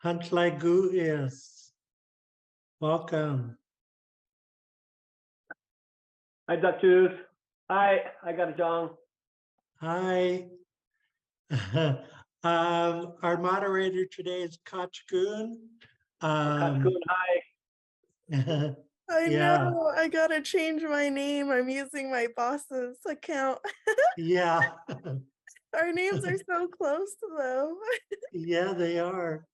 Huntlagu is welcome. Hi, Duchess. Hi, I got it, John. Hi. Our moderator today is Kachkun. Katkun, hi. I Yeah. know, I gotta change my name. I'm using my boss's account. Yeah. Our names are so close though. Yeah, they are.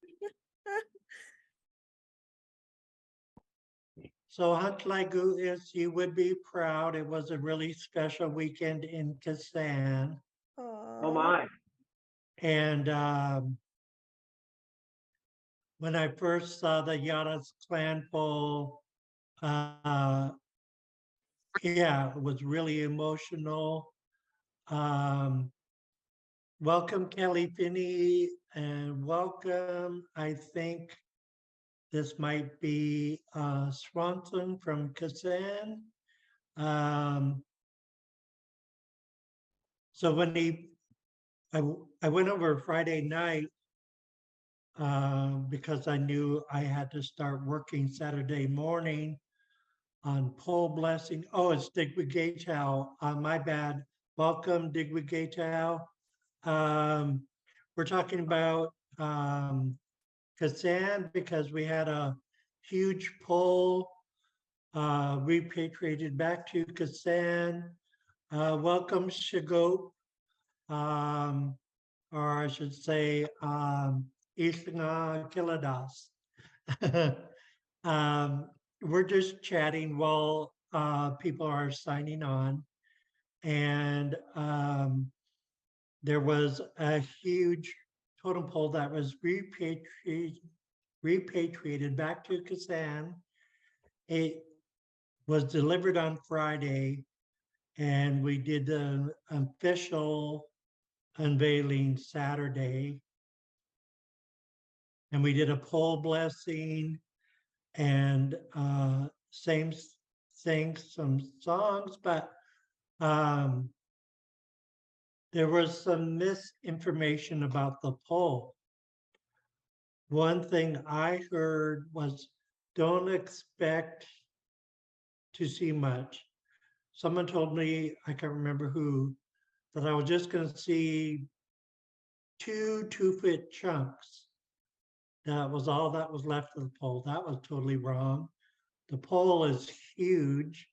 So Huntlagu is, you would be proud. It was a really special weekend in Kisan. Oh my. And when I first saw the Yadas clan poll, yeah, it was really emotional. Welcome, Kelly Finney, and welcome. I think this might be Swanson from Kazan. So when I went over Friday night because I knew I had to start working Saturday morning on pole blessing. Oh, it's Digwigatow. My bad. Welcome, Digwigatow. We're talking about Kazan because we had a huge pole repatriated back to Kazan. Welcome, Shigop, or I should say, Isla Kiladas. We're just chatting while people are signing on. And there was a huge totem pole that was repatriated back to Kazan. It was delivered on Friday, and we did the official unveiling Saturday. And we did a pole blessing and sang some songs, but there was some misinformation about the pole. One thing I heard was don't expect to see much. Someone told me, I can't remember who, that I was just going to see 2 2-foot chunks. That was all that was left of the pole. That was totally wrong. The pole is huge.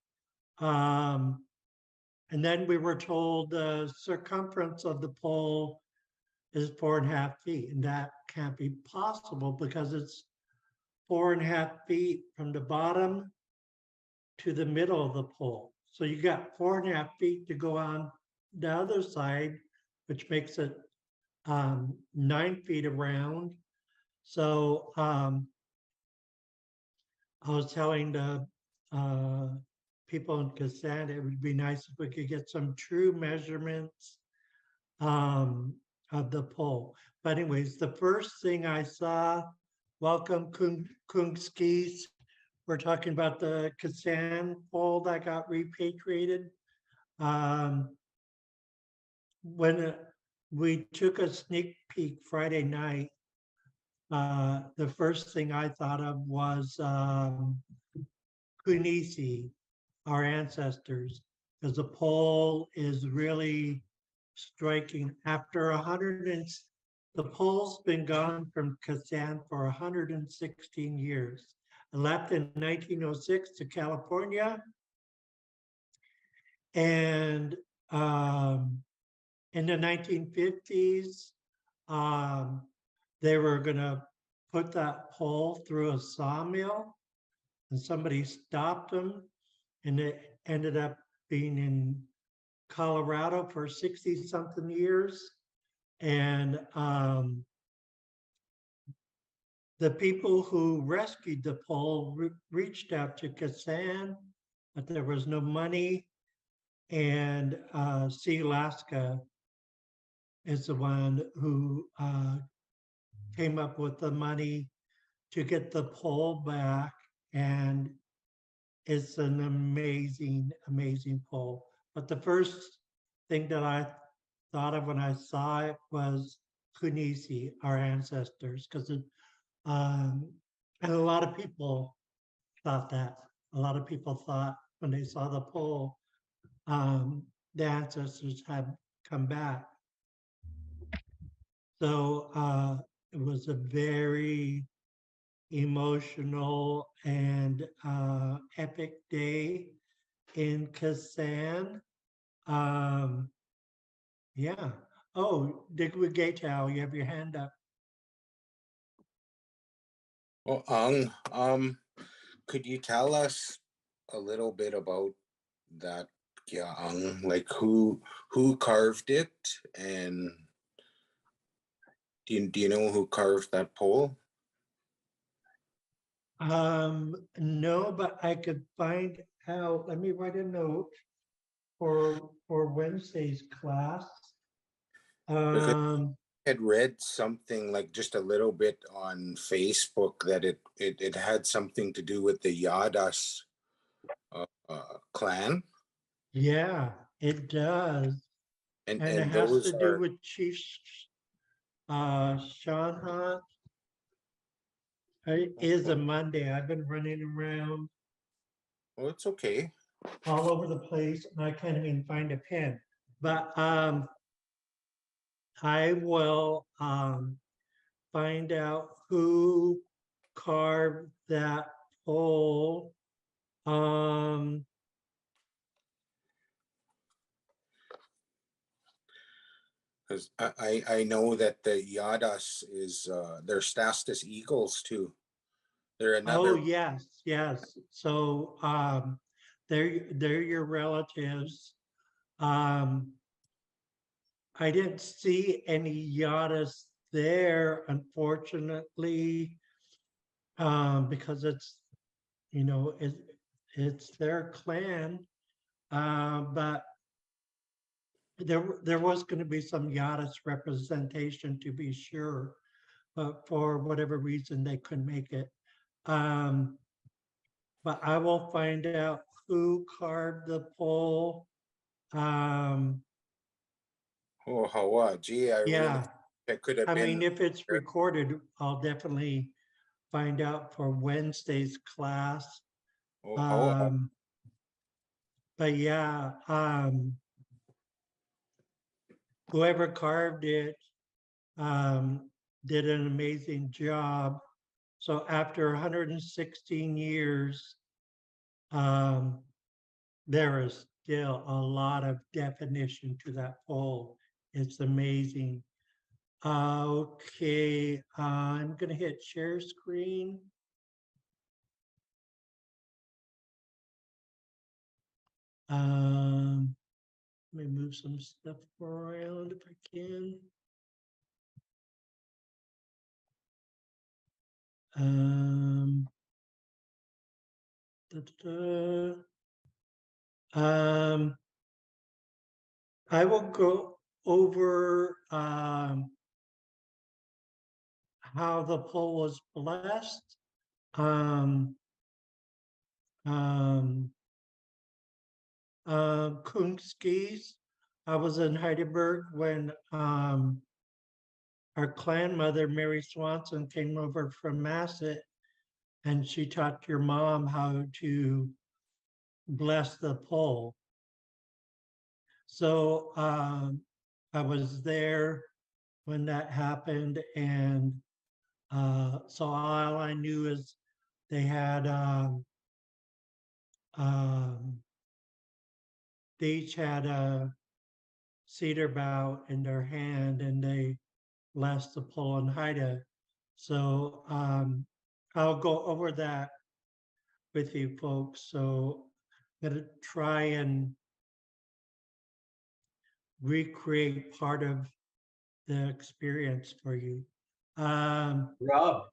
And then we were told the circumference of the pole is 4.5 feet, and that can't be possible because it's 4.5 feet from the bottom to the middle of the pole. So you got 4.5 feet to go on the other side, which makes it 9 feet around. So I was telling the people in Kazan, it would be nice if we could get some true measurements of the pole. But anyways, the first thing I saw, welcome Kungskis. We're talking about the Kazan pole that got repatriated. When we took a sneak peek Friday night, the first thing I thought of was Kunisi, our ancestors, because the pole is really striking. After the pole's been gone from Kazan for 116 years. It left in 1906 to California. And in the 1950s, they were going to put that pole through a sawmill, and somebody stopped them, and it ended up being in Colorado for 60-something years. And the people who rescued the pole reached out to Kazan, but there was no money. And Sea Alaska is the one who came up with the money to get the pole back. And it's an amazing, amazing pole. But the first thing that I thought of when I saw it was Kunisi, our ancestors, because And a lot of people thought that. A lot of people thought when they saw the pole, the ancestors had come back. So it was a very emotional and epic day in Kasan. Yeah. Oh, Digwigatow, you have your hand up. Well, could you tell us a little bit about that Gyaang? Like who carved it, and do you know who carved that pole? No, but I could find out. Let me write a note for Wednesday's class. Because Um, I had read something like just a little bit on Facebook that it had something to do with the Yadas clan, yeah, it does. And it and has those to do are, with Chief Sean Hunt. It is a Monday. I've been running around well, it's okay. all over the place and I can't even find a pen. But I will find out who carved that pole. Because I know that the Yadas is they're Stastus Eagles too. They're Oh, another. yes, yes. So they're your relatives. Um, I didn't see any Yadas there, unfortunately, because it's, you know, it's their clan. But there was going to be some Yadas representation to be sure, but for whatever reason they couldn't make it. Um, but I will find out who carved the pole. Oh, Hawa, gee, I really, Yeah, it could have I been. mean, if it's recorded, I'll definitely find out for Wednesday's class. Oh, Hawa. Um, but yeah, whoever carved it um, did an amazing job. So after 116 years, um, there is still a lot of definition to that pole. It's amazing. Okay, I'm gonna hit share screen. Let me move some stuff around if I can. Da, da, da. I will go over how the poll was blessed. Um, um, Kunskis. I was in Heidelberg when our clan mother, Mary Swanson, came over from Masset and she taught your mom how to bless the pole. So I was there when that happened. And so all I knew is they had, they each had a cedar bough in their hand and they blessed the pole and Haida. So I'll go over that with you folks. So I'm going to try and recreate part of the experience for you. Rob,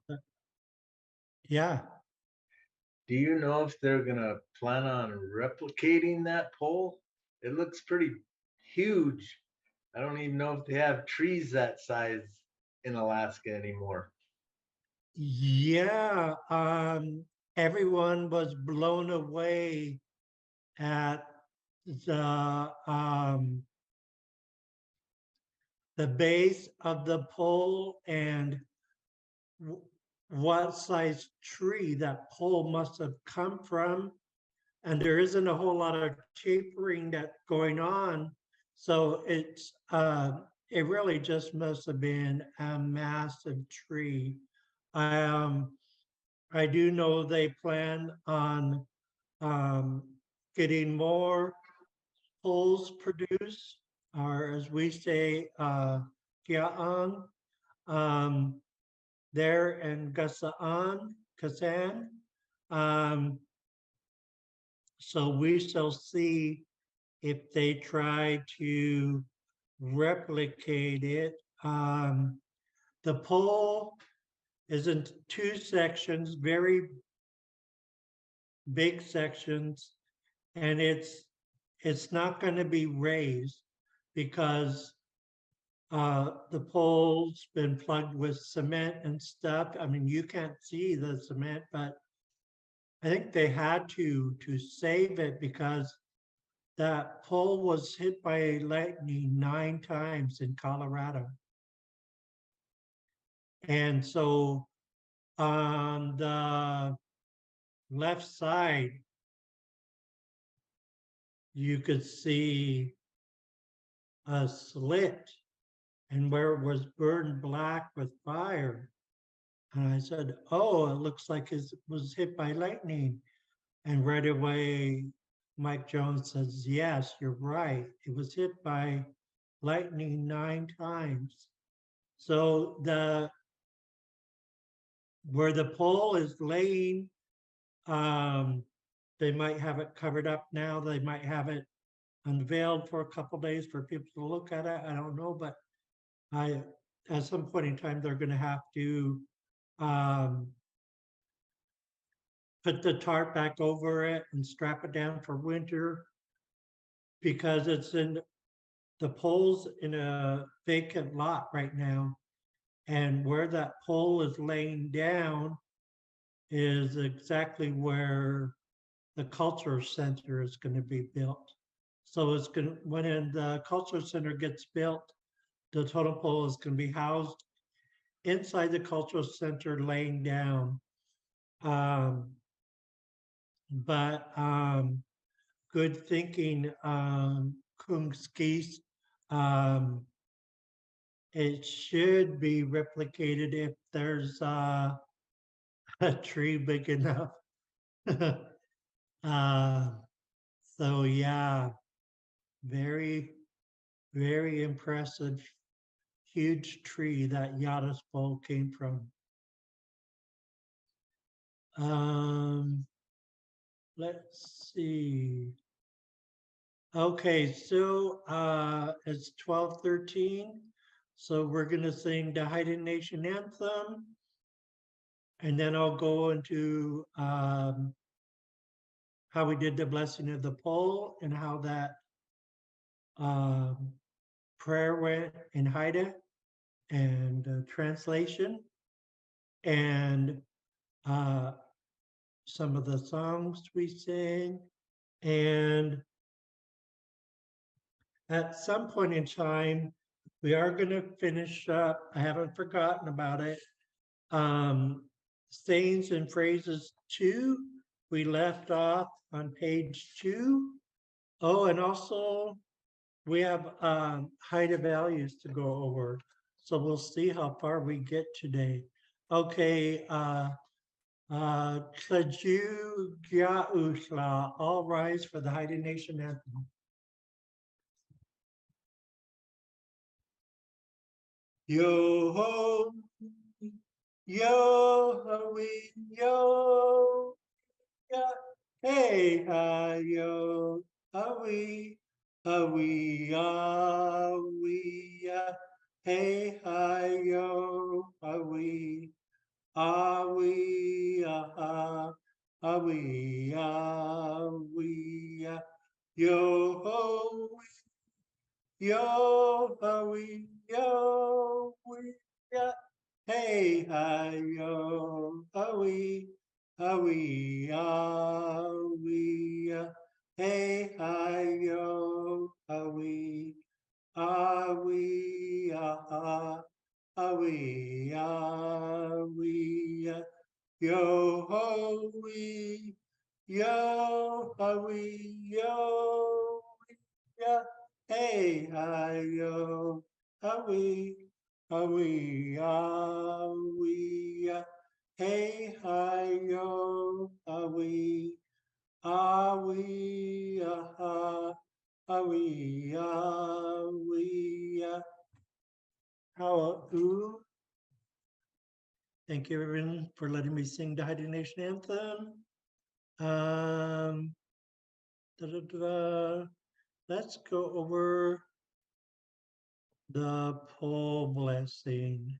Yeah. do you know if they're gonna plan on replicating that pole? It looks pretty huge. I don't even know if they have trees that size in Alaska anymore. Yeah. Everyone was blown away at the the base of the pole and what size tree that pole must have come from. And there isn't a whole lot of tapering that's going on. So it really just must have been a massive tree. I do know they plan on getting more poles produced, or as we say, kiaan, um, there in Kasan. Um, so we shall see if they try to replicate it. The pole is in two sections, very big sections, and it's not going to be raised because the pole's been plugged with cement and stuff. I mean, you can't see the cement, but I think they had to save it because that pole was hit by lightning 9 times in Colorado. And so on the left side, you could see a slit and where it was burned black with fire. And I said, oh, it looks like it was hit by lightning. And right away, Mike Jones says, yes, you're right. It was hit by lightning 9 times. So where the pole is laying, they might have it covered up now. They might have it unveiled for a couple days for people to look at it. I don't know, but at some point in time, they're going to have to put the tarp back over it and strap it down for winter because the pole's in a vacant lot right now. And where that pole is laying down is exactly where the culture center is going to be built. So it's going to, when the culture center gets built, the totem pole is going to be housed inside the cultural center laying down. But good thinking, Kungskis. It should be replicated if there's a tree big enough. uh, so yeah, very, very impressive, huge tree that Yadis pole came from. Let's see. Okay, so it's 12:13. So we're gonna sing the Haida Nation anthem. And then I'll go into how we did the blessing of the pole and how that prayer went in Haida and translation and some of the songs we sang. And at some point in time, we are going to finish up. I haven't forgotten about it. Sayings and phrases 2, we left off on page 2. Oh, and also we have Haida values to go over. So we'll see how far we get today. Okay, Tlaju Gia Usla, all rise for the Haida Nation anthem. Yo ho, yo we, yo, ya, hey, hi, yo, we, we, hey, hi, yo, we, we, we, yo ho, yo, we, hey, hi, yo, we, we, hey, hi, yo, we, we, yo ho we, yo we, yo yeah, hey hi yo, we, we, hey hi yo, we, how ooh. Thank you everyone for letting me sing the Haida Nation anthem. Let's go over the pole blessing.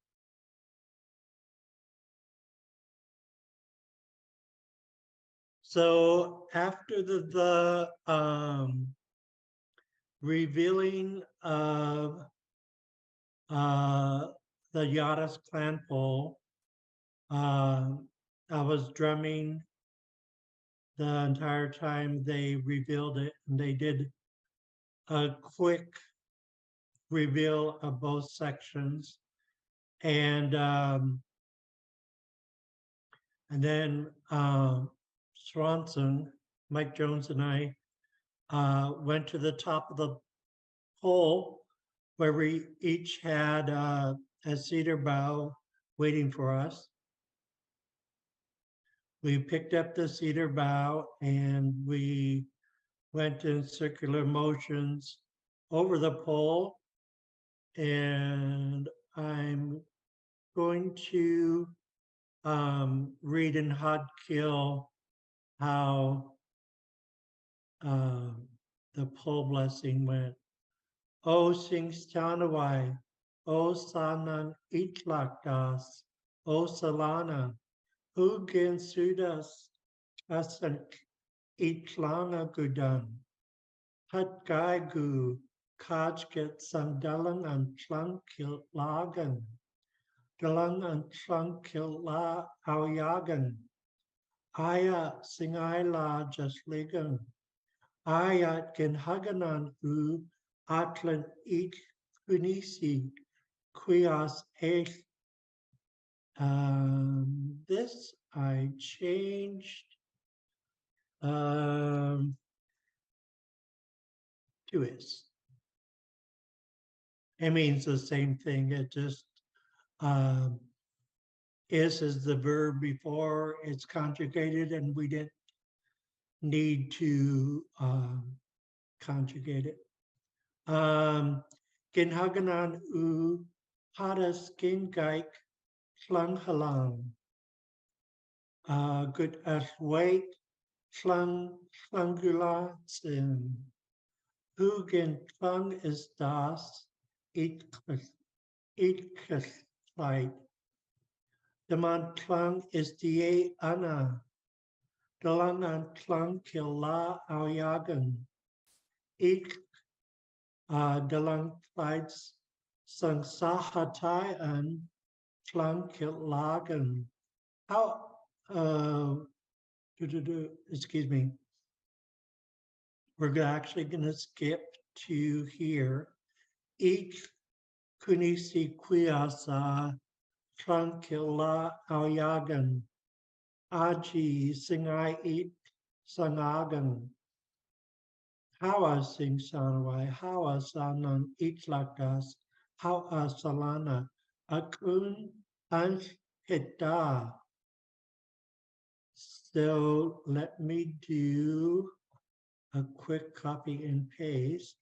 So after the revealing of the Yadas clan pole, I was drumming the entire time they revealed it, and they did a quick reveal of both sections, and then Swanson, Mike Jones, and I went to the top of the pole where we each had a cedar bough waiting for us. We picked up the cedar bough and we went in circular motions over the pole. And I'm going to read in Xaad Kil how the pole blessing went. O sing stanawai, O sanan itlakdas, O salana, Ugin sudas, asan itlana gudan, hat gaigu, kajget sandalan and tlankil lagan, dalang and tlankil la auyagan, aya singaila just ligan, ayat gen haganan u atlan ik kunisi, quias ech. This I changed to is. It means the same thing. It just is the verb before it's conjugated, and we didn't need to conjugate it. Ginhaganan u hadas gingaik klang halang. Good as wait klangulatin. Hugen klang is das Itkeslight. De man klang is die Anna. De lang an klang kil la aujagen. Ik de lang kleids sang sahatai an klang kil lagen. How excuse me. We're actually going to skip to here. Ik kunisi quiasa tranquilla aujagan. Aji singai it sangagan. Hawa sing sanawai, hawa sanan itlakdas, hawa salana, akun anhita. So let me do a quick copy and paste.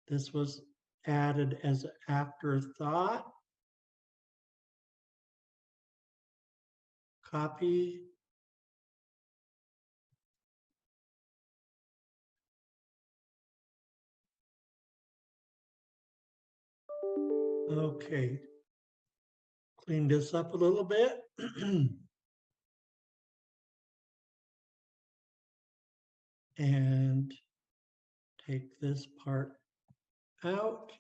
This was added as an afterthought. Copy. Okay. Clean this up a little bit. And take this part out.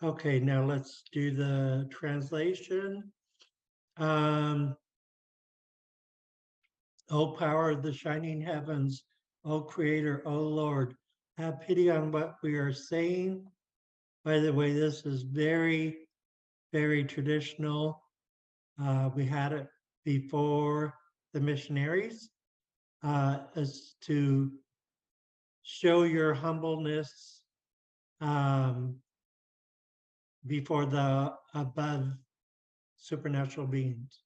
Okay, now let's do the translation. O power of the shining heavens, O creator, O Lord, have pity on what we are saying. By the way, this is very, very traditional. We had it before the missionaries, is to show your humbleness before the above supernatural beings.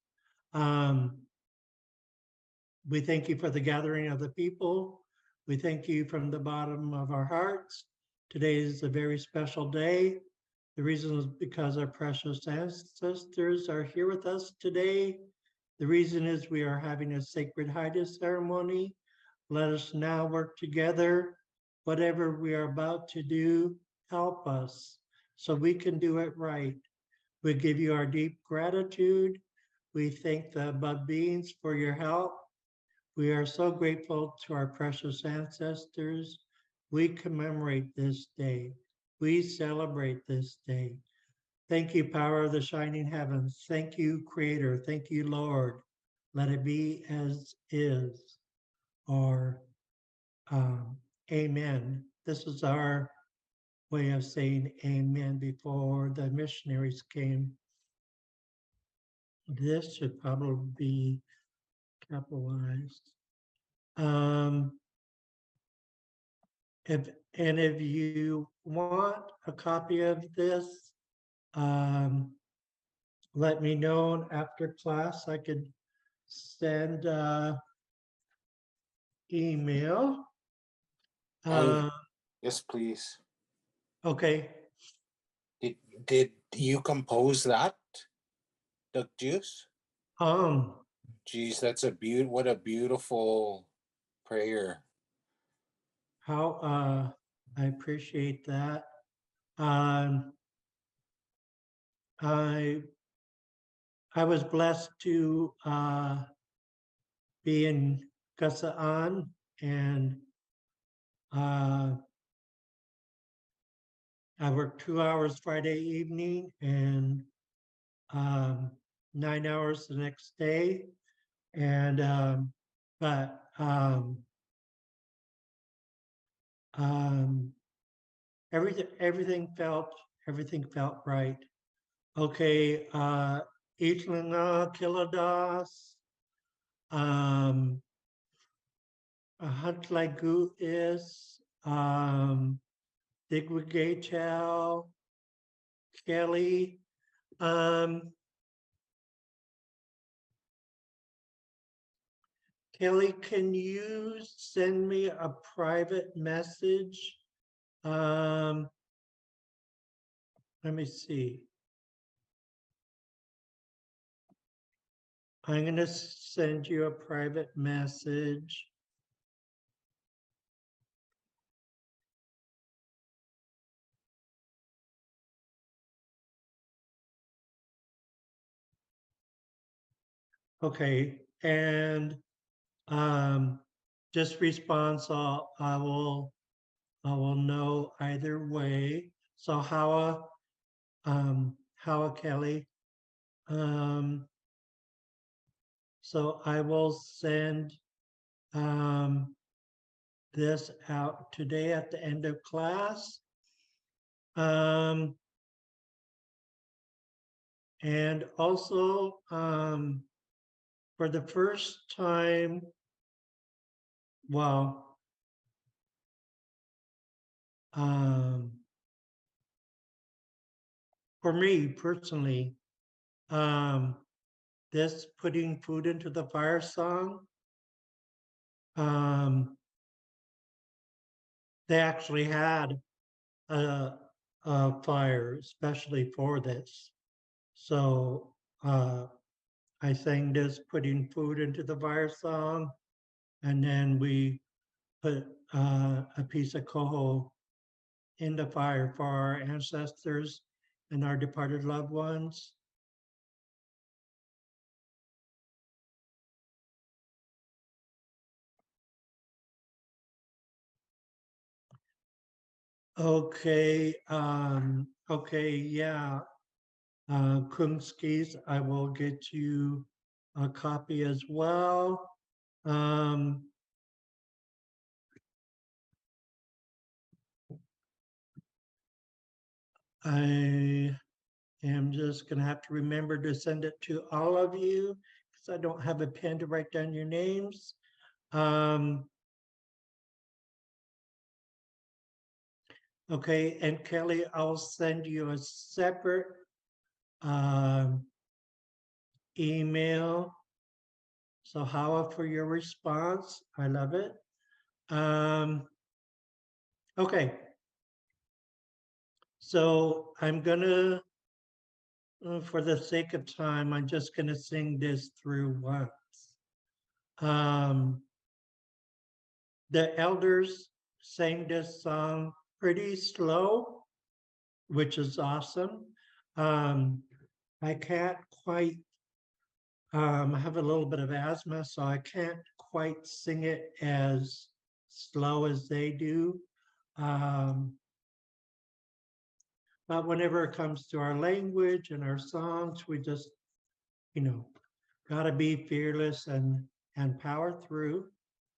We thank you for the gathering of the people. We thank you from the bottom of our hearts. Today is a very special day. The reason is because our precious ancestors are here with us today. The reason is we are having a sacred highness ceremony. Let us now work together. Whatever we are about to do, help us so we can do it right. We give you our deep gratitude. We thank the above beings for your help. We are so grateful to our precious ancestors. We commemorate this day. We celebrate this day. Thank you, power of the shining heavens. Thank you, Creator. Thank you, Lord. Let it be as is. Or amen. This is our way of saying amen before the missionaries came. This should probably be capitalized. If you want a copy of this, let me know after class. I could send email. Yes, please. Okay. Did you compose that, Duck Juice? Geez, that's what a beautiful prayer. How I appreciate that. I was blessed to be in Kasaan, and I worked 2 hours Friday evening and 9 hours the next day. And but everything felt right. Okay, Itlanga Kiladas, Huntlagu is Digwigatel, Kelly. Kelly, can you send me a private message? Let me see. I'm going to send you a private message. Okay, and just respond, so I will know either way. So Howa Kelly. So I will send this out today at the end of class. And also for the first time, well, for me personally, this putting food into the fire song, they actually had a fire especially for this. So I sang this putting food into the fire song, and then we put a piece of coho in the fire for our ancestors and our departed loved ones. Okay, okay, yeah. Kumskis, I will get you a copy as well. I I'm just gonna have to remember to send it to all of you because I don't have a pen to write down your names. Okay, and Kelly, I'll send you a separate um, email. So Howard, for your response, I love it. Okay, so I'm gonna, for the sake of time, I'm just gonna sing this through once. The elders sang this song pretty slow, which is awesome. I can't quite, I have a little bit of asthma, so I can't quite sing it as slow as they do. But whenever it comes to our language and our songs, we just, gotta be fearless and power through.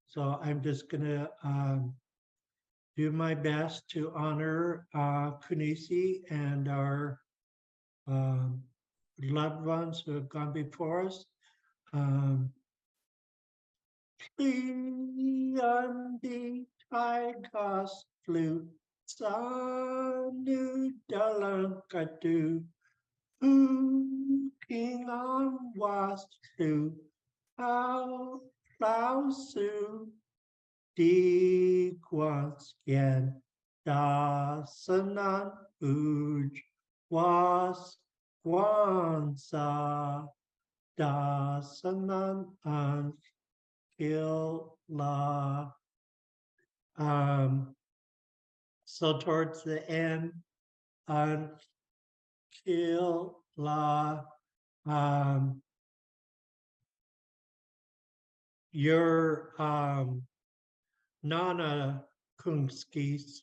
So I'm just gonna do my best to honor Kunisi and our loved ones who have gone before us. Andi Tigas flu Sanu Dalam Kadu King on was to how Lausu Di Guanskian Da Sanan Uj was Guansa Da Sanan An Kil La. So towards the end, An Kil La, your Nana Kunskis,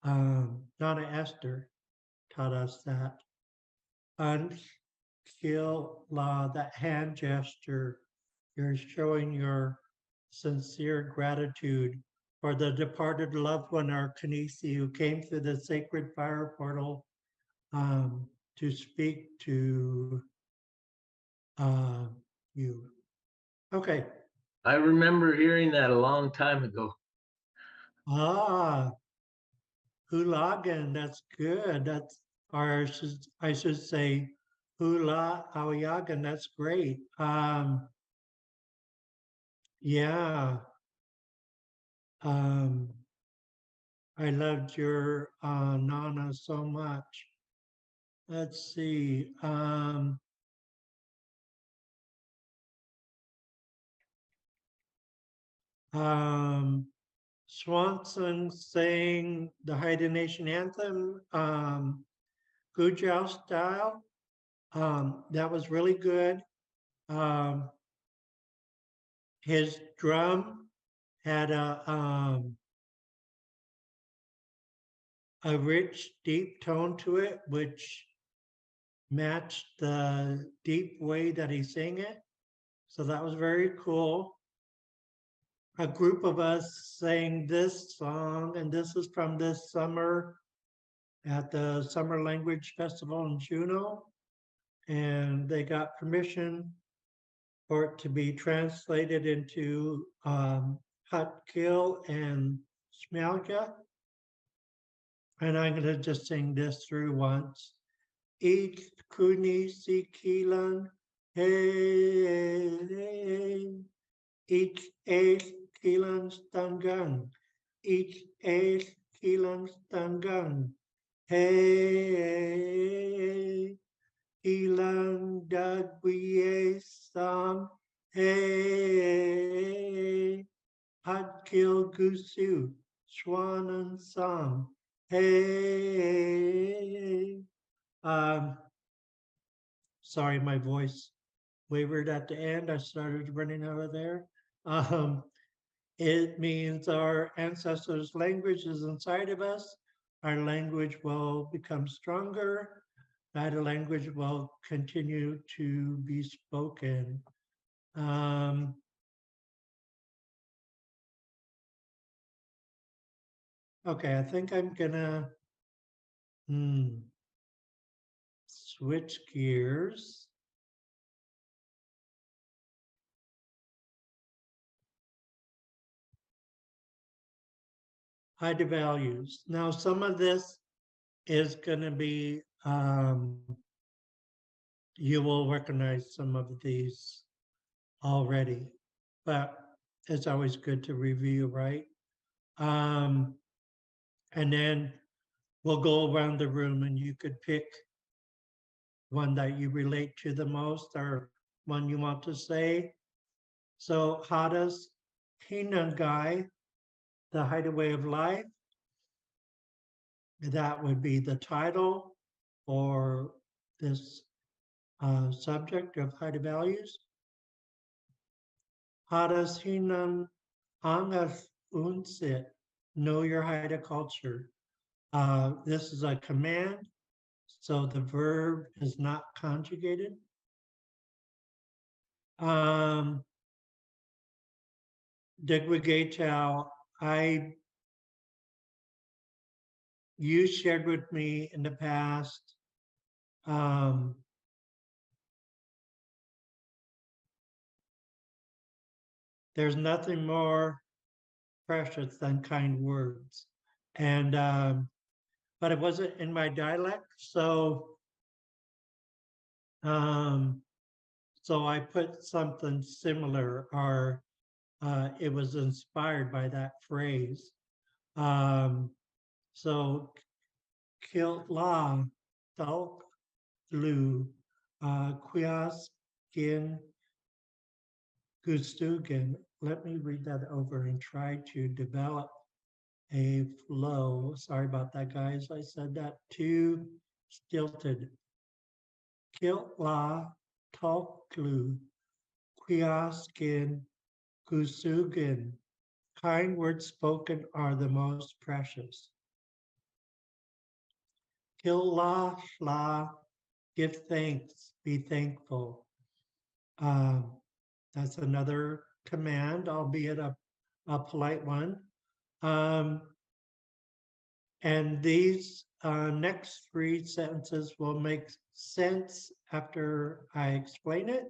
Nana Esther taught us that. Unkill La, that hand gesture, you're showing your sincere gratitude for the departed loved one, our Kanisi, who came through the sacred fire portal to speak to you. Okay. I remember hearing that a long time ago. Hulagan, that's good. That's, or I should say Hula Aoyagan, that's great. Yeah. I loved your Nana so much. Let's see. Swanson sang the Haida Nation anthem, Gujau style. That was really good. His drum had a rich, deep tone to it, which matched the deep way that he sang it. So that was very cool. A group of us sang this song, and this is from this summer at the Summer Language Festival in Juneau. And they got permission for it to be translated into Xaad Kil and Smelja. And I'm going to just sing this through once. Ich kuni si kilan, hey, ich kilan stangang, ich kilan stangang, hey, kilan dagwie sam, hey, Xaad Kil gusu, swanan sam, hey. Sorry, my voice wavered at the end. I started running out of there. It means our ancestors' language is inside of us. Our language will become stronger. That language will continue to be spoken. Okay, I think I'm gonna switch gears. Hide the values. Now, some of this is going to be, you will recognize some of these already, but it's always good to review, right? And then we'll go around the room and you could pick one that you relate to the most or one you want to say. So Hada's Hinangai, the hideaway of life. That would be the title for this subject of Haida values. Hada's Hinan Angas Unsit, know your Haida culture. This is a command, so the verb is not conjugated. Degwigachao, you shared with me in the past, there's nothing more precious than kind words. And, but it wasn't in my dialect. So I put something similar, or it was inspired by that phrase. So Kiltla, Talk, Lu, Quias, Gin, Gustugan. Let me read that over and try to develop a flow. Sorry about that, guys. I said that too stilted. Kiltla, Talklu, Quiaskin, Gusugan. Kind words spoken are the most precious. Killah, la, give thanks, be thankful. That's another command, albeit a polite one. And these next three sentences will make sense after I explain it.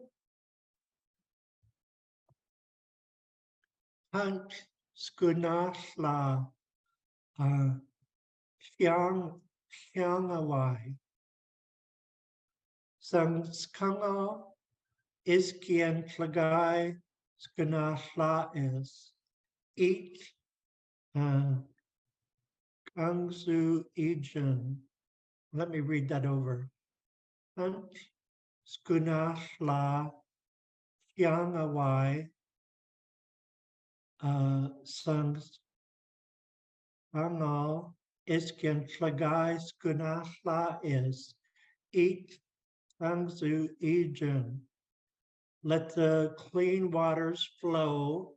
Hunt skunashla hyangawai. Sang skango iskian flagai skunashla is. Each Kangsu Ijun. Let me read that over. Hunt skunashla hyangawai. Sang Angal Iskian Flagai Skunashla is. Eat Angzu Ijun. Let the clean waters flow,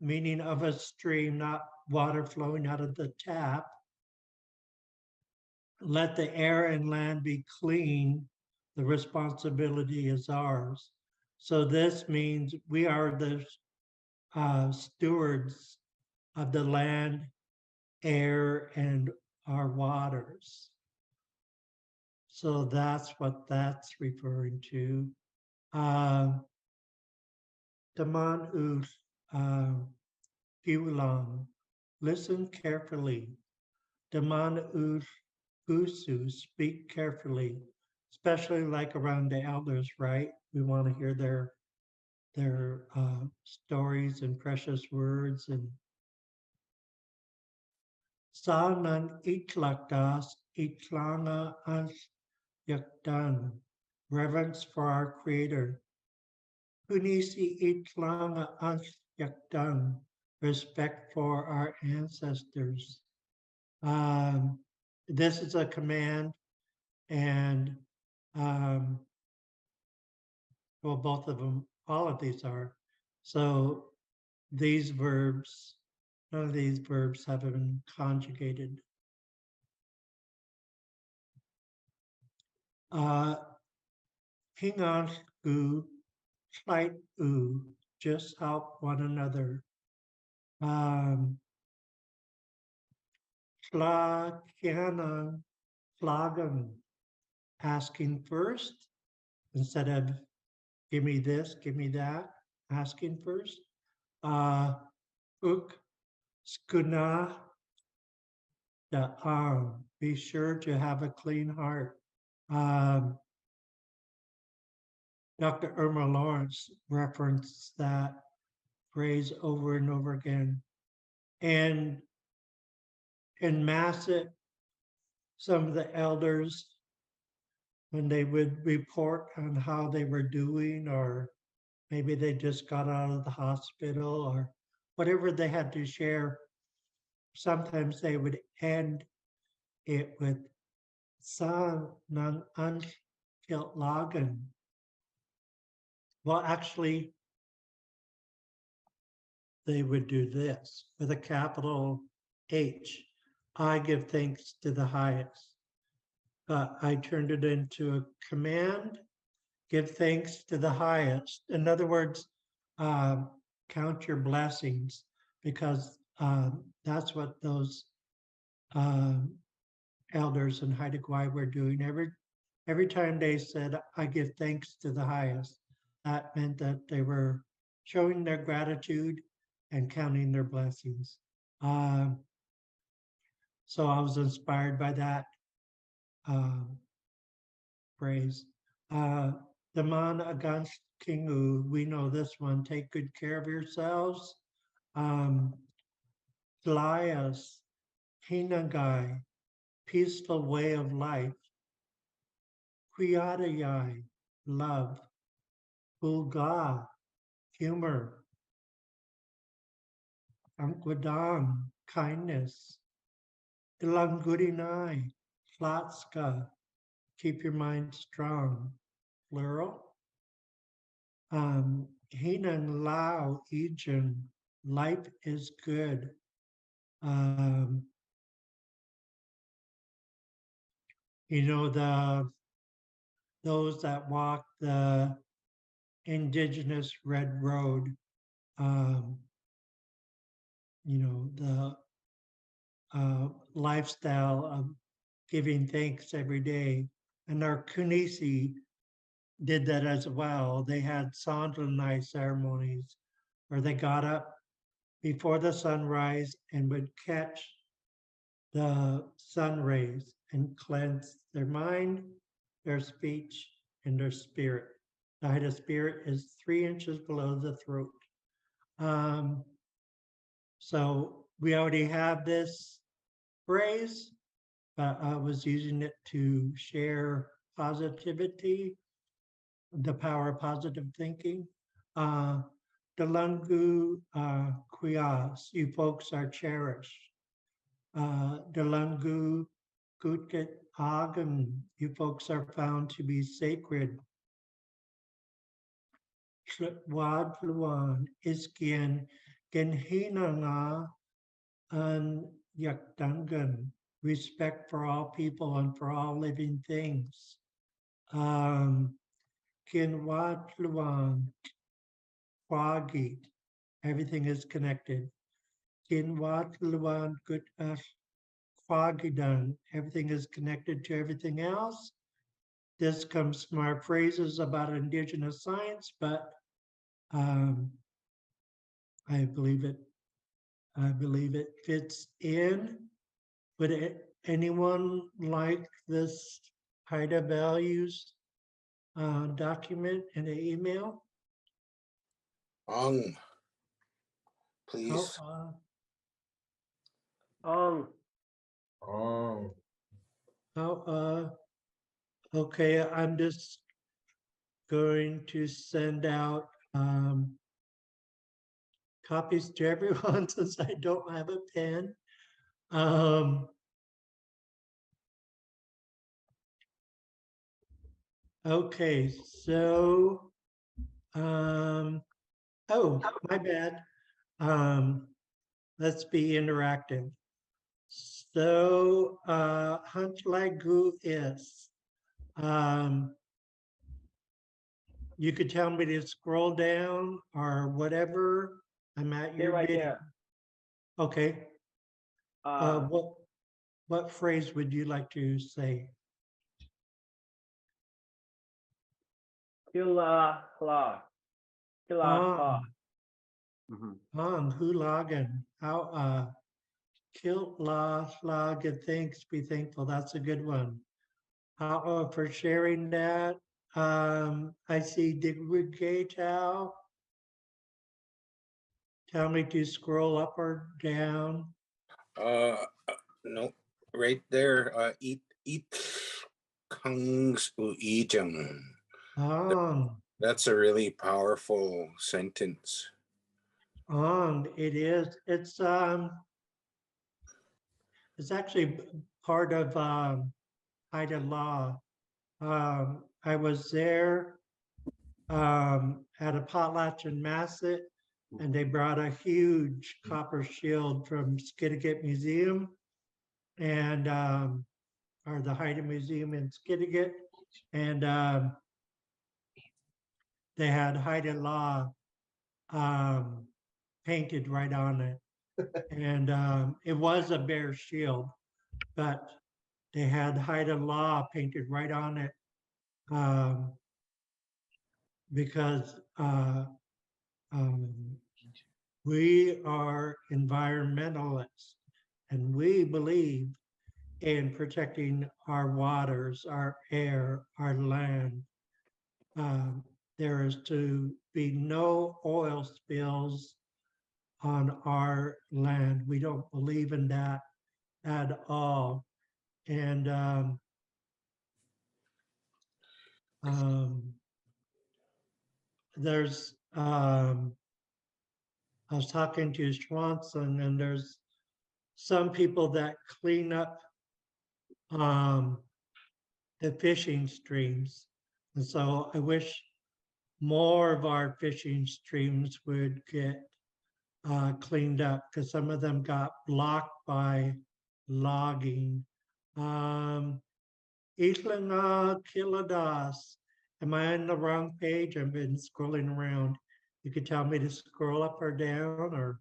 meaning of a stream, not water flowing out of the tap. Let the air and land be clean. The responsibility is ours. So this means we are the stewards of the land, air, and our waters. So that's what that's referring to. Daman Uth Piulang, listen carefully. Daman Uth Usu, speak carefully, especially like around the elders, right? We want to hear their stories and precious words. And Sanan Itlakdas Itlanga As Yakdan, reverence for our Creator. Kunisi Itlanga As Yakdan, respect for our ancestors. This is a command, and well, both of them, all of these are. So these verbs, none of these verbs have been conjugated. Hingan gu, slight u, just help one another. Flagianan, flagon, asking first instead of give me this, give me that, asking first. Uk skuna the arm. Be sure to have a clean heart. Um, Dr. Irma Lawrence referenced that phrase over and over again. And in Masset, some of the elders, when they would report on how they were doing, or maybe they just got out of the hospital, or whatever they had to share, sometimes they would end it with Sa Nang An Kil Lagan. Well, actually, they would do this with a capital H. I give thanks to the highest. But I turned it into a command, give thanks to the highest. In other words, count your blessings, because that's what those elders in Haida Gwaii were doing. Every time they said, I give thanks to the highest, that meant that they were showing their gratitude and counting their blessings. So I was inspired by that phrase. The man against kingu, we know this one, take good care of yourselves. Glayas, hinagai, peaceful way of life. Kuyadayai, love. Bulga, humor. Angwadang, kindness. Ilangurinai, flatska, keep your mind strong. Plural. Hinan Lao Ijin, life is good. You know, those that walk the indigenous red road, you know, the lifestyle of giving thanks every day. And our Kunisi did that as well. They had Sandalnai ceremonies where they got up before the sunrise and would catch the sun rays and cleanse their mind, their speech, and their spirit. The height of spirit is 3 inches below the throat. So we already have this phrase, but I was using it to share positivity, the power of positive thinking. Delangu Kuyas, you folks are cherished. Delangu Gutket Agam, you folks are found to be sacred. Wad Luan Iskian Genhinanga and Yakdangan, respect for all people and for all living things. Kinwad Luan Kwagit, everything is connected. Kinwad Luan Gut Kwagidan, everything is connected to everything else. This comes from our phrases about indigenous science, but I believe it fits in. Would anyone like this Haida values document in an email? Please. Oh, Okay, I'm just going to send out copies to everyone since I don't have a pen. Okay, so, oh, my bad. Let's be interactive. So, Hunt Lagu is, you could tell me to scroll down or whatever. I'm at Stay your right video. there. Okay. What phrase would you like to say? Kila Class. Kila Class. On Hulagan, how Kil Lagan, thanks, be thankful. That's a good one. For sharing that. I see Digwigatow. Tell me to scroll up or down. No, right there. Eat Kung's Uijang. That's a really powerful sentence. It is. It's actually part of Haida law. I was there at a potlatch in Masset, and they brought a huge copper shield from Skidegate Museum and or the Haida Museum in Skidegate, and they had Haida law painted right on it. And it was a bear shield, but they had Haida law painted right on it because we are environmentalists and we believe in protecting our waters, our air, our land. There is to be no oil spills on our land. We don't believe in that at all. And there's, I was talking to Swanson, and there's some people that clean up the fishing streams. And so I wish more of our fishing streams would get cleaned up because some of them got blocked by logging. Islana Kiladas. Am I on the wrong page? I've been scrolling around. You could tell me to scroll up or down or.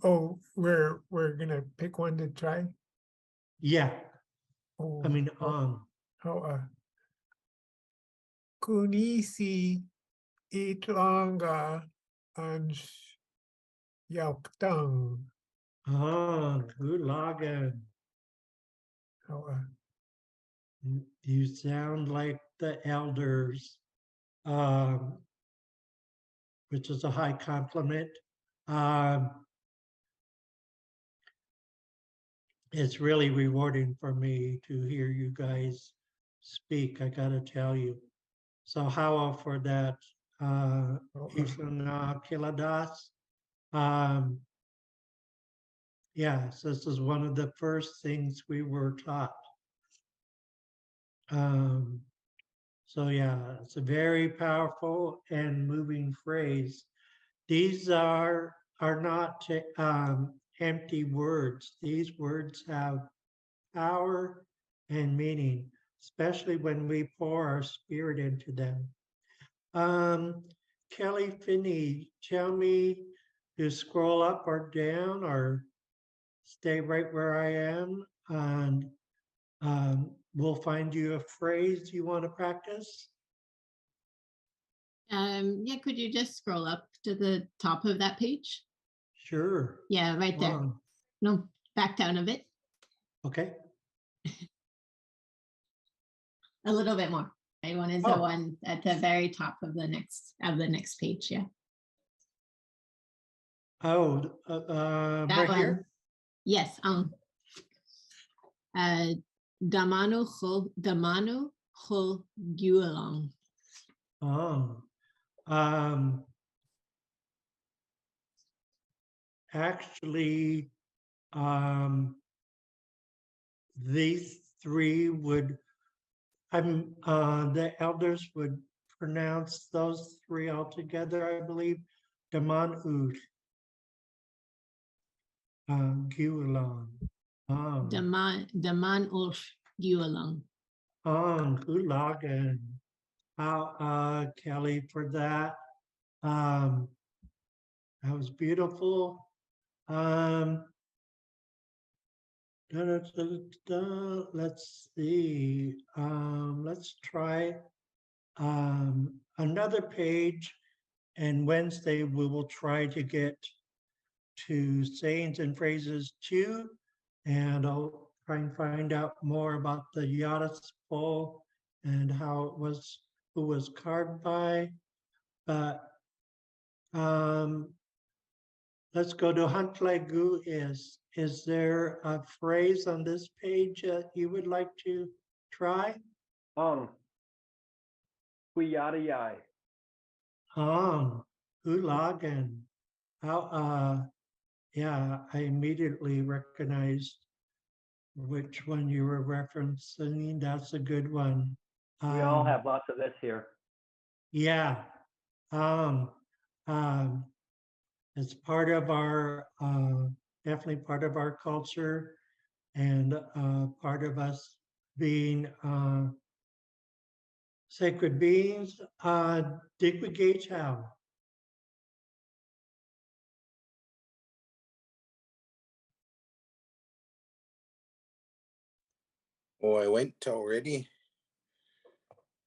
Oh, we're gonna pick one to try. Yeah, Oh, I mean, how Kunisi Itlanga and Yaktang. Gulagan. How You sound like the elders, which is a high compliment. It's really rewarding for me to hear you guys speak, I gotta tell you. So how for that, Isla Kiladas? Yes, this is one of the first things we were taught. So yeah, it's a very powerful and moving phrase. These are not empty words. These words have power and meaning, especially when we pour our spirit into them. Kelly Finney, tell me to scroll up or down or stay right where I am, and we'll find you a phrase you want to practice. Yeah, could you just scroll up to the top of that page? Sure. Yeah, right there. No, back down a bit. Okay. A little bit more. I wanted the one at the very top of the next page. Yeah. Oh, That right one. here. Yes. Damano chul gualong. Actually, these three would, the elders would pronounce those three all together, I believe. Daman Ud. Gualong. Daman ulf gualong. Gulagan. Kelly, for that. That was beautiful. Let's see. Let's try another page, and Wednesday we will try to get to sayings and phrases 2, and I'll try and find out more about the Yadis pole and how it was, who was carved by. But let's go to Hunt Gu is. Is there a phrase on this page that you would like to try? Kuyariyai. Hulagan. How, yeah, I immediately recognized which one you were referencing. That's a good one. We all have lots of this here. Yeah. It's part of our, definitely part of our culture, and part of us being sacred beings. Digwigate how? Oh, I went already?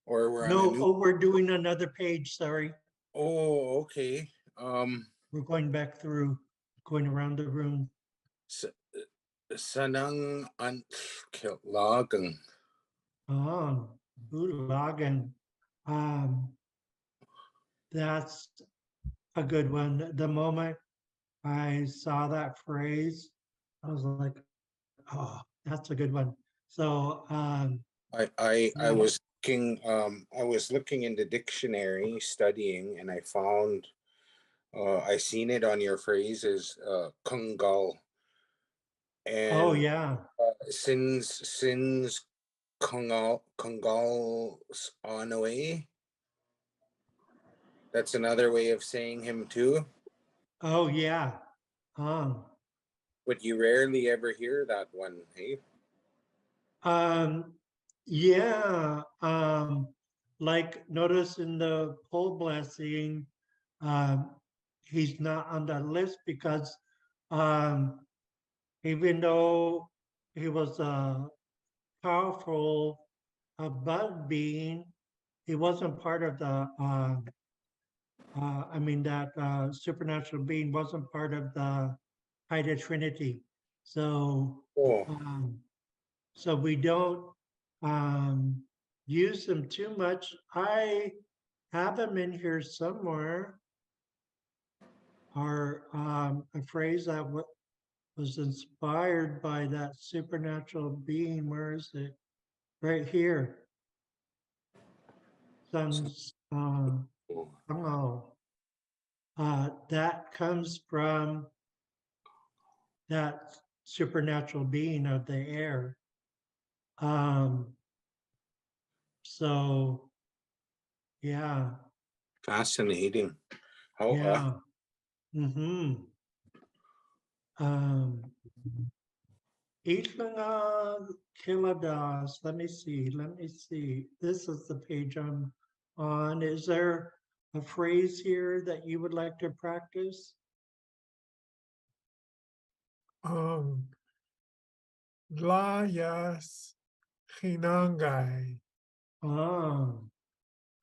Or we're on a No, new, oh, we're doing another page, sorry. oh, okay. We're going back through, going around the room. Sanang an lagang. Ulagan. That's a good one. The moment I saw that phrase, I was like, oh, that's a good one. So, I yeah. was looking in the dictionary studying, and I found I seen it on your phrases, kungal. And Oh, yeah. since kungal's on away, that's another way of saying him too. Oh, yeah. But you rarely ever hear that one, hey? Yeah. Like notice in the pole blessing, he's not on the list because even though he was a powerful above being, he wasn't part of the I mean that supernatural being wasn't part of the High Trinity. So Oh, so we don't use them too much. I have them in here somewhere, or a phrase that was inspired by that supernatural being. Where is it? Right here. Some oh, that comes from that supernatural being of the air. So yeah, fascinating. How yeah. Mm-hmm. Kiladas. Let me see. Let me see. This is the page I'm on. Is there a phrase here that you would like to practice? Glayas Hinangai.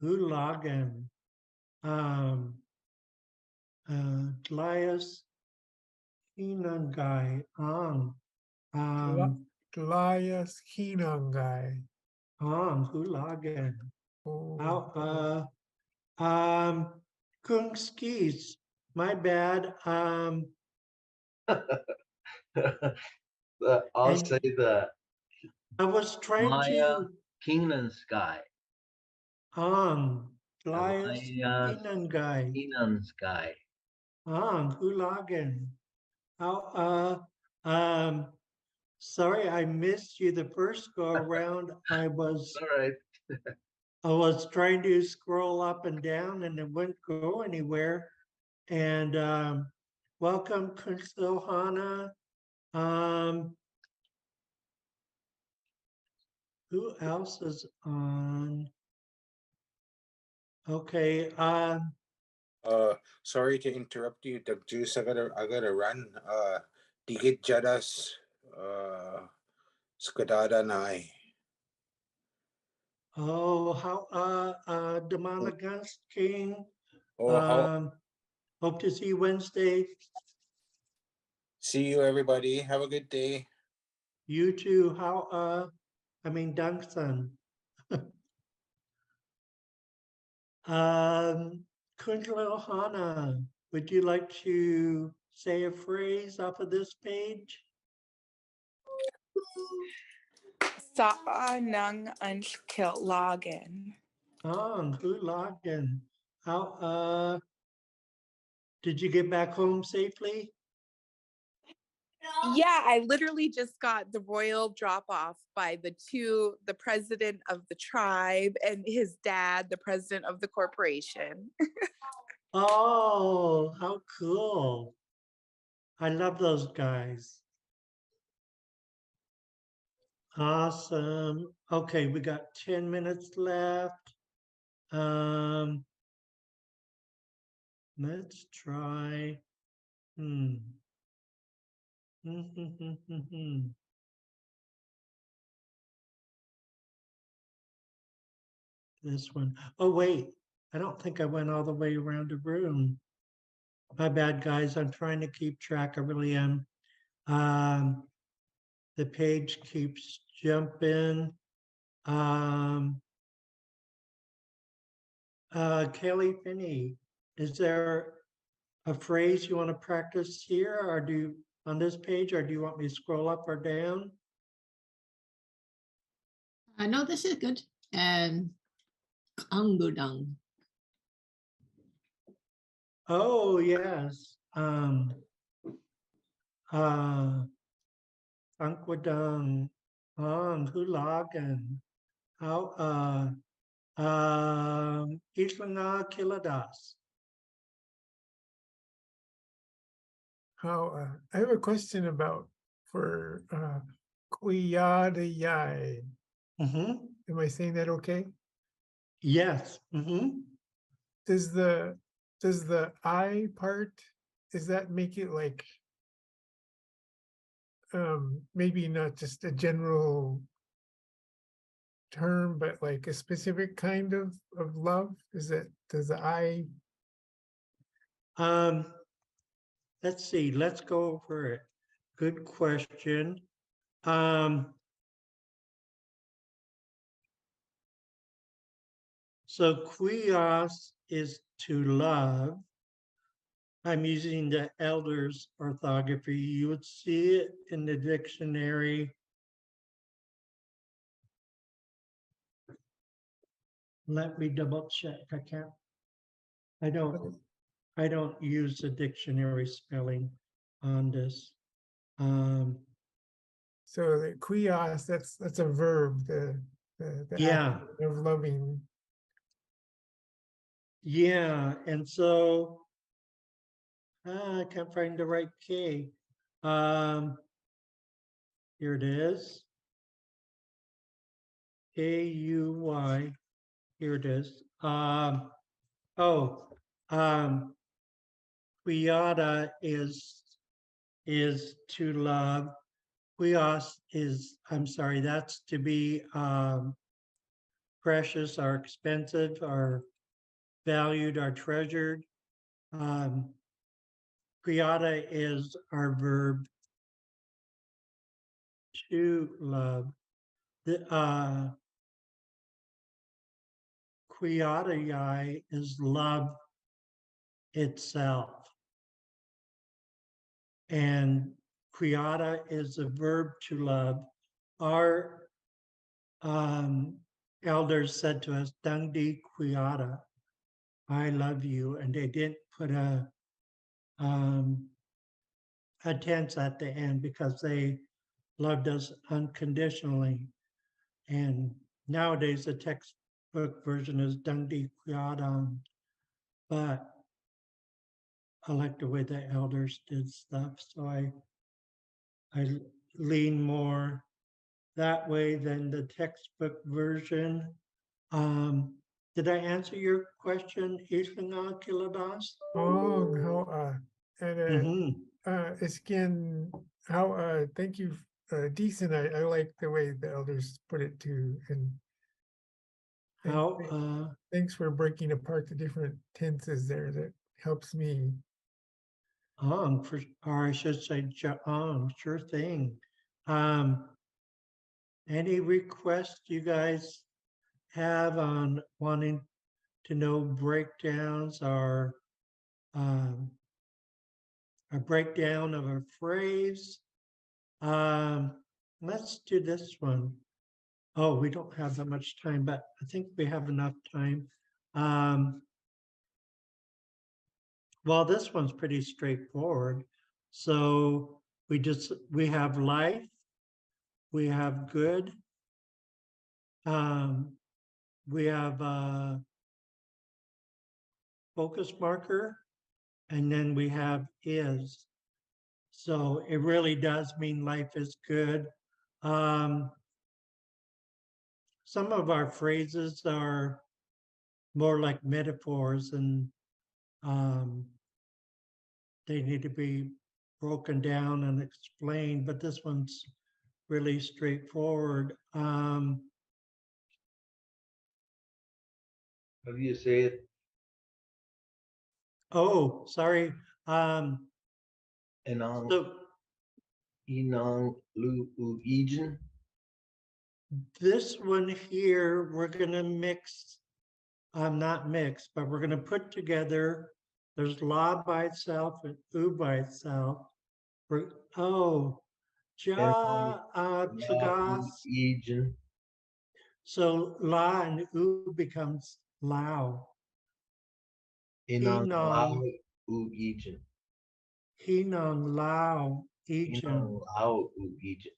Ulagan. Glyas Inangai. Glayas Hinangai. Hulagan. Oh, Kung skis. My bad. I'll And say the I was trying Maya to Kingdom Sky. Glyas Maya Inangai. Kingdom Sky. Hulagan. How sorry I missed you the first go around. I was All right. trying to scroll up and down and it wouldn't go anywhere. And welcome Kunsilhana. Who else is on? Okay. sorry to interrupt you, Doug Juice. I gotta run. Digit Jadas Skadada Nai. Oh, how, Demanagas King. Oh, how, Hope to see you Wednesday. see you everybody. Have a good day. You too. How, Dunkson. Kunjalo Hana, would you like to say a phrase off of this page? Sa'a nang kil login. Hulagan. How, did you get back home safely? Yeah, I literally just got the royal drop off by the president of the tribe and his dad, the president of the corporation. Oh, how cool. I love those guys. Awesome. Okay, we got 10 minutes left. Let's try. This one. Oh, wait. I don't think I went all the way around the room. My bad, guys. I'm trying to keep track. I really am. The page keeps jumping. Kelly Finney, is there a phrase you want to practice here or on this page, or do you want me to scroll up or down? No, this is good. Angudang. Oh, yes. Angkwadang, Hulagan, how, Islanga Kiladas. How, I have a question about for Kuyadayai. Am I saying that okay? Yes. Does the I part, does that make it like maybe not just a general term, but like a specific kind of love? Does the I? Let's see, let's go over it. Good question. So Kuyas is to love. I'm using the elders orthography. You would see it in the dictionary. Let me double check. I don't use the dictionary spelling on this. So the Kuyas, that's a verb, the Yeah. act of loving. Yeah, and so I can't find the right key. Here it is. K-U-Y. Here it is. Kuyada is to love. Kuyas is, I'm sorry, that's to be precious or expensive or valued or treasured. Kuyada is our verb to love. The Kuyadayai is love itself. And Kuyada is a verb to love. Our elders said to us, Dangdi Kuyada, I love you. And they didn't put a tense at the end because they loved us unconditionally. And nowadays the textbook version is Dangdi Kuyada. But I like the way the elders did stuff. So I lean more that way than the textbook version. Did I answer your question, Islinga Kiladas? Oh, how and again, how thank you decent. I like the way the elders put it too. And How, thanks for breaking apart the different tenses there. That helps me. or I should say, sure thing. Any requests you guys have on wanting to know breakdowns or a breakdown of a phrase? Let's do this one. Oh, we don't have that much time, but I think we have enough time. Well, this one's pretty straightforward. So we have life, we have good, we have a focus marker, and then we have is. So it really does mean life is good. Some of our phrases are more like metaphors, and they need to be broken down and explained, but this one's really straightforward. How do you say it? Oh, sorry. Enong, So Enong, Lu, Ujin. this one here, we're gonna mix, not mix, but we're gonna put together, there's la by itself and u by itself. Oh, ja, chagas. Ujin. So la and u becomes lao. Enong, Lao, Hinong, Ujin. hinong lao, Enong, ijan, Lao, Ujin.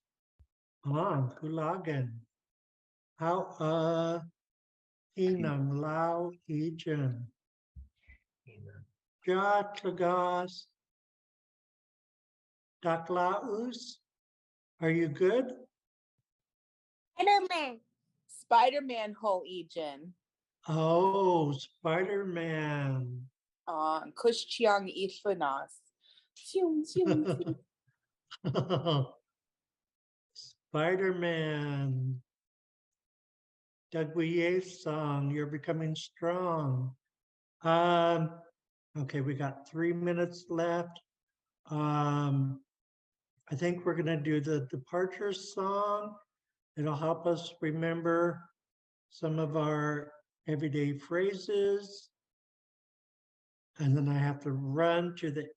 kulagan. How, hinong lao, ijan. Ja, chagas. Daklaus, are you good? Spider-Man. Spider-Man Ho Ejin. Oh, Spider-Man. Kush Chiang Ifanas. Spider-Man. Dagwiye song, you're becoming strong. Okay, we got 3 minutes left. I think we're gonna do the departure song. It'll help us remember some of our everyday phrases. And then I have to run to the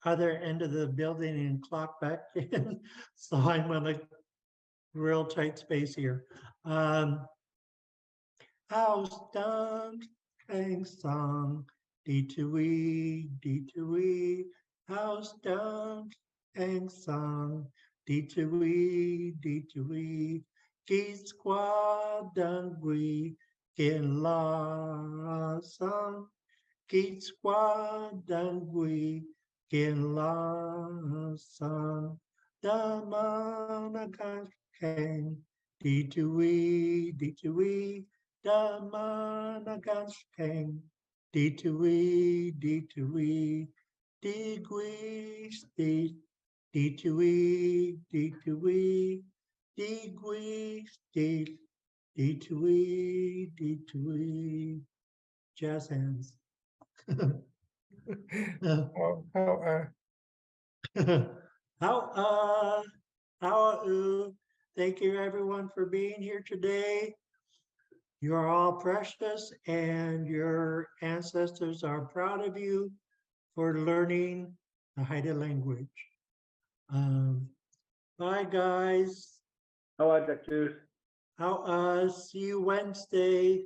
other end of the building and clock back in. So I'm on a real tight space here. House done, hang song, D2E, D2E, house done, hang song, D2E, D2E, geese squad done we, in la song. Geek squad dangui kin la san da managas king D2E D2E da managas king D2E D2E D2E D2E D2E D2E D2E jazz hands. How thank you everyone for being here today. You're all precious and your ancestors are proud of you for learning the Haida language. Bye guys. How are you? See you Wednesday.